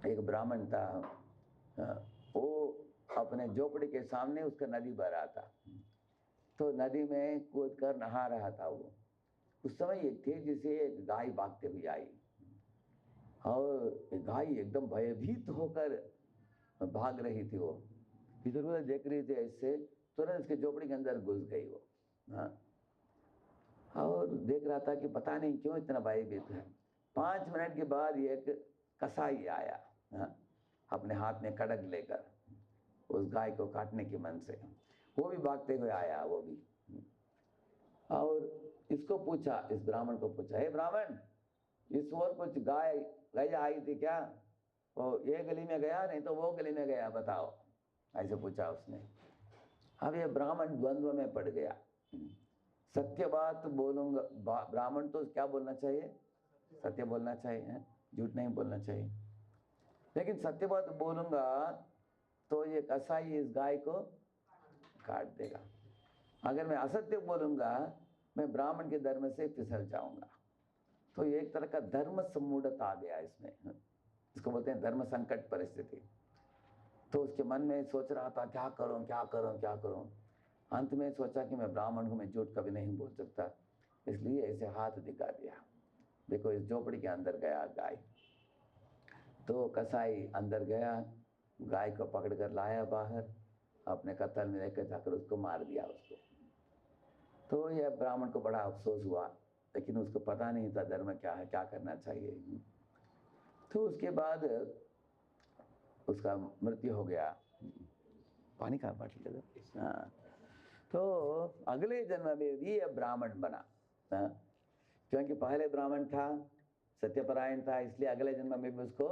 एक ब्राह्मण था, वो अपने झोपड़ी के सामने उसका नदी बह रहा था, तो नदी में कूद कर नहा रहा था वो। उस समय एक तेजी से एक गाय भागते हुए आई, और गाय एकदम भयभीत होकर भाग रही थी। वो इधर उधर देख रही थी, ऐसे तुरंत उसके झोपड़ी के अंदर घुस गई वो। हाँ, और देख रहा था कि पता नहीं क्यों इतना भयभीत है। 5 मिनट के बाद एक कसाई आया, हाँ, अपने हाथ में खड्ग लेकर उस गाय को काटने के मन से। वो भी भागते हुए आया वो भी, और इसको पूछा, इस ब्राह्मण को पूछा, हे ब्राह्मण, इस ओर कुछ गाय गैया आई थी क्या? वो ये गली में गया, नहीं तो वो गली में गया, बताओ, ऐसे पूछा उसने। अब ये ब्राह्मण द्वंद्व में पड़ गया। सत्य बात बोलूंगा, ब्राह्मण तो क्या बोलना चाहिए? सत्य बोलना चाहिए, झूठ नहीं बोलना चाहिए। लेकिन सत्य बात बोलूंगा तो ये कसाई इस गाय को काट देगा। अगर मैं असत्य बोलूंगा, मैं ब्राह्मण के धर्म से फिसल जाऊंगा। तो ये एक तरह का धर्म सम्मूढ़ता आ गया इसमें, इसको बोलते हैं धर्म संकट परिस्थिति। तो उसके मन में सोच रहा था, क्या करूं क्या करूं क्या करूं। अंत में सोचा कि मैं ब्राह्मण हूं, मैं झूठ कभी नहीं बोल सकता, इसलिए ऐसे हाथ दिखा दिया। देखो, इस झोपड़ी के अंदर गया गाय। तो कसाई अंदर गया, गाय को पकड़ कर लाया बाहर, अपने कत्ल में लेकर जाकर उसको मार दिया उसको। तो यह ब्राह्मण को बड़ा अफसोस हुआ, लेकिन उसको पता नहीं था धर्म क्या है, क्या करना चाहिए। तो उसके बाद उसका मृत्यु हो गया। पानी का बाटली दे दो। हाँ, तो अगले जन्म में भी यह ब्राह्मण बना। हाँ, क्योंकि पहले ब्राह्मण था, सत्यपरायण था, इसलिए अगले जन्म में भी उसको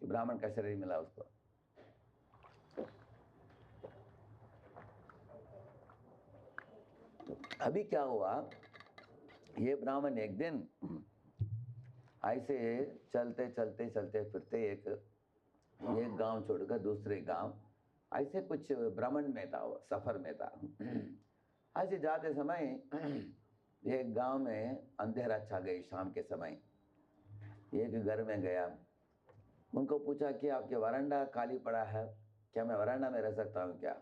ब्राह्मण का शरीर मिला उसको। तो अभी क्या हुआ, ये ब्राह्मण एक दिन ऐसे चलते चलते चलते फिरते एक गांव छोड़कर दूसरे गांव, ऐसे कुछ भ्रमण में था, सफर में था। ऐसे जाते समय एक गांव में अंधेरा छा गई। शाम के समय एक घर में गया, उनको पूछा कि आपके वरांडा खाली पड़ा है क्या, मैं वरांडा में रह सकता हूँ क्या?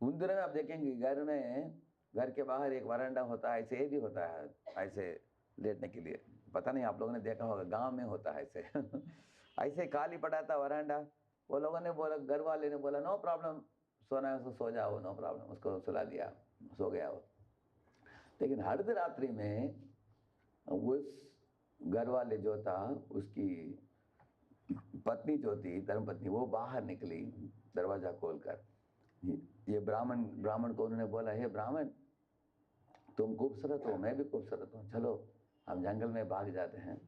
उन दिनों में आप देखेंगे घर में, घर के बाहर एक वरांडा होता है, ऐसे भी होता है ऐसे लेटने के लिए। पता नहीं आप लोगों ने देखा होगा, गांव में होता है ऐसे। ऐसे खाली पड़ा था वरांडा। वो लोगों ने बोला, घर वाले ने बोला, नो प्रॉब्लम, सोना है तो सो जाओ, नो प्रॉब्लम। उसको सुला दिया, सो गया वो। लेकिन अर्ध रात्रि में उस घर वाले जो था, उसकी पत्नी जो थी, धर्म पत्नी, वो बाहर निकली दरवाजा खोलकर। ये ब्राह्मण ब्राह्मण को उन्होंने बोला, हे ब्राह्मण, तुम खूबसूरत हो, मैं भी खूबसूरत हूँ, चलो हम जंगल में भाग जाते हैं,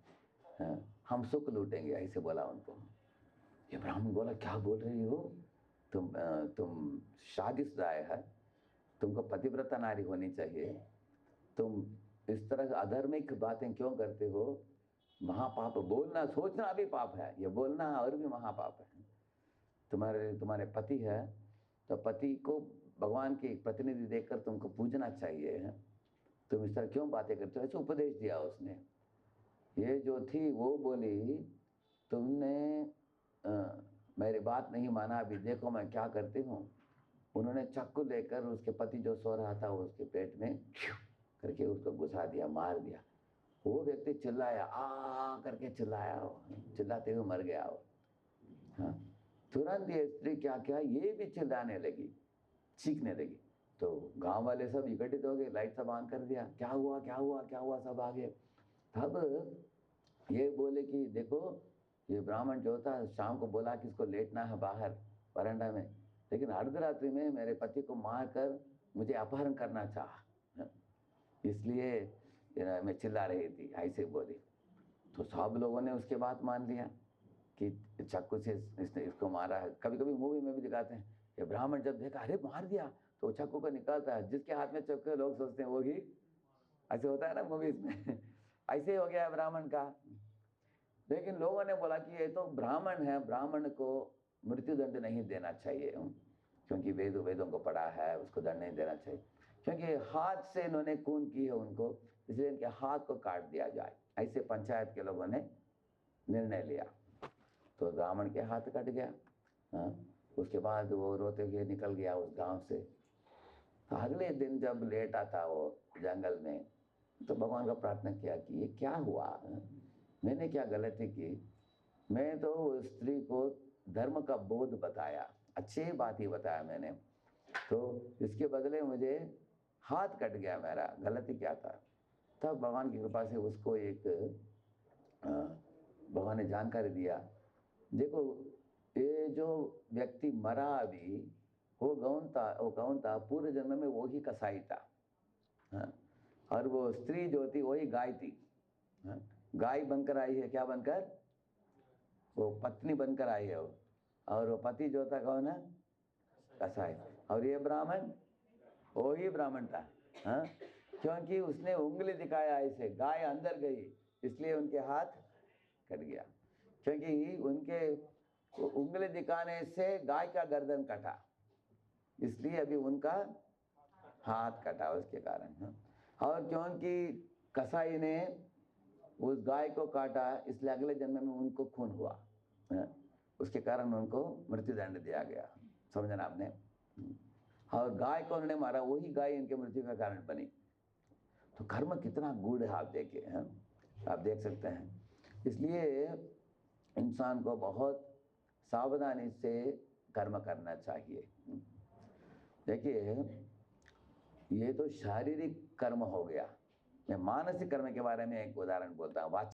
हम सुख लूटेंगे, ऐसे बोला उनको। ये ब्राह्मण बोला, क्या बोल रही हो तुम शादीशुदा है, तुमको पतिव्रता नारी होनी चाहिए, तुम इस तरह अधार्मिक बातें क्यों करते हो? महापाप, बोलना सोचना भी पाप है, ये बोलना और भी महापाप है। तुम्हारे पति है, तो पति को भगवान के प्रतिनिधि देखकर तुमको पूजना चाहिए, तुम इस तरह क्यों बातें करते हो? ऐसे उपदेश दिया उसने। ये जो थी वो बोली, तुमने मेरी बात नहीं माना, अभी देखो मैं क्या करती हूँ। उन्होंने चाकू लेकर उसके पति जो सो रहा था उसके पेट में करके उसको घुसा दिया, मार दिया। वो व्यक्ति चिल्लाया, आ करके चिल्लाया, चिल्लाते हुए मर गया वो। हाँ, तुरंत ये स्त्री क्या क्या, ये भी चिल्लाने लगी, चीखने लगी। तो गांव वाले सब इकट्ठित हो गए, लाइट सब ऑन कर दिया, क्या हुआ क्या हुआ क्या हुआ, सब आ गए। तब ये बोले कि देखो, ये ब्राह्मण जो था शाम को बोला कि इसको लेटना है बाहर वरांडा में, लेकिन अर्धरात्रि में मेरे पति को मार कर मुझे अपहरण करना चाहा, इसलिए मैं चिल्ला रही थी, ऐसे बोली। तो सब लोगों ने उसके बात मान लिया कि चाकू से इसने इसको मारा है। कभी कभी मूवी में भी दिखाते हैं, ये ब्राह्मण जब देखा, अरे मार दिया, तो वो चाकू को निकालता है, जिसके हाथ में चाकू है लोग सोचते हैं वो ही, ऐसे होता है ना मूवीज में। ऐसे ही हो गया है ब्राह्मण का। लेकिन लोगों ने बोला कि ये तो ब्राह्मण है, ब्राह्मण को मृत्युदंड नहीं देना चाहिए, क्योंकि वेदों को पढ़ा है, उसको दंड नहीं देना चाहिए। क्योंकि हाथ से इन्होंने खून की है उनको, इसलिए इनके हाथ को काट दिया जाए, ऐसे पंचायत के लोगों ने निर्णय लिया। तो ब्राह्मण के हाथ कट गया। हाँ, उसके बाद वो रोते हुए निकल गया उस गांव से। तो अगले दिन जब लेटा था वो जंगल में, तो भगवान का प्रार्थना किया कि ये क्या हुआ, मैंने क्या गलती की। मैं तो उस स्त्री को धर्म का बोध बताया, अच्छी बात ही बताया मैंने, तो इसके बदले मुझे हाथ कट गया, मेरा गलती क्या था। तब भगवान की कृपा से उसको एक भगवान ने जानकारी दिया, देखो ये जो व्यक्ति मरा अभी, वो कौन था, पूर्व जन्म में वो ही कसाई था। हाँ? और वो स्त्री जो थी वही गाय थी। हाँ? गाय बनकर आई है, क्या बनकर, वो पत्नी बनकर आई है वो। और वो पति जो था कौन है, कसाई। और ये ब्राह्मण, वो ही ब्राह्मण था। हाँ? क्योंकि उसने उंगली दिखाया ऐसे, गाय अंदर गई, इसलिए उनके हाथ कट गया। क्योंकि उनके उंगली दिखाने से गाय का गर्दन कटा, इसलिए अभी उनका हाथ कटा उसके कारण। हाँ? और क्योंकि कसाई ने उस गाय को काटा, इसलिए अगले जन्म में उनको खून हुआ। हाँ? उसके कारण उनको मृत्युदंड दिया गया, समझना आपने। और गाय को उन्होंने मारा, वही गाय इनके मृत्यु का कारण बनी। तो कर्म कितना गूढ़ है आप देखिए। हाँ? आप देख सकते हैं। इसलिए इंसान को बहुत सावधानी से कर्म करना चाहिए। देखिए, ये तो शारीरिक कर्म हो गया। मैं मानसिक कर्म के बारे में एक उदाहरण बोलता हूँ।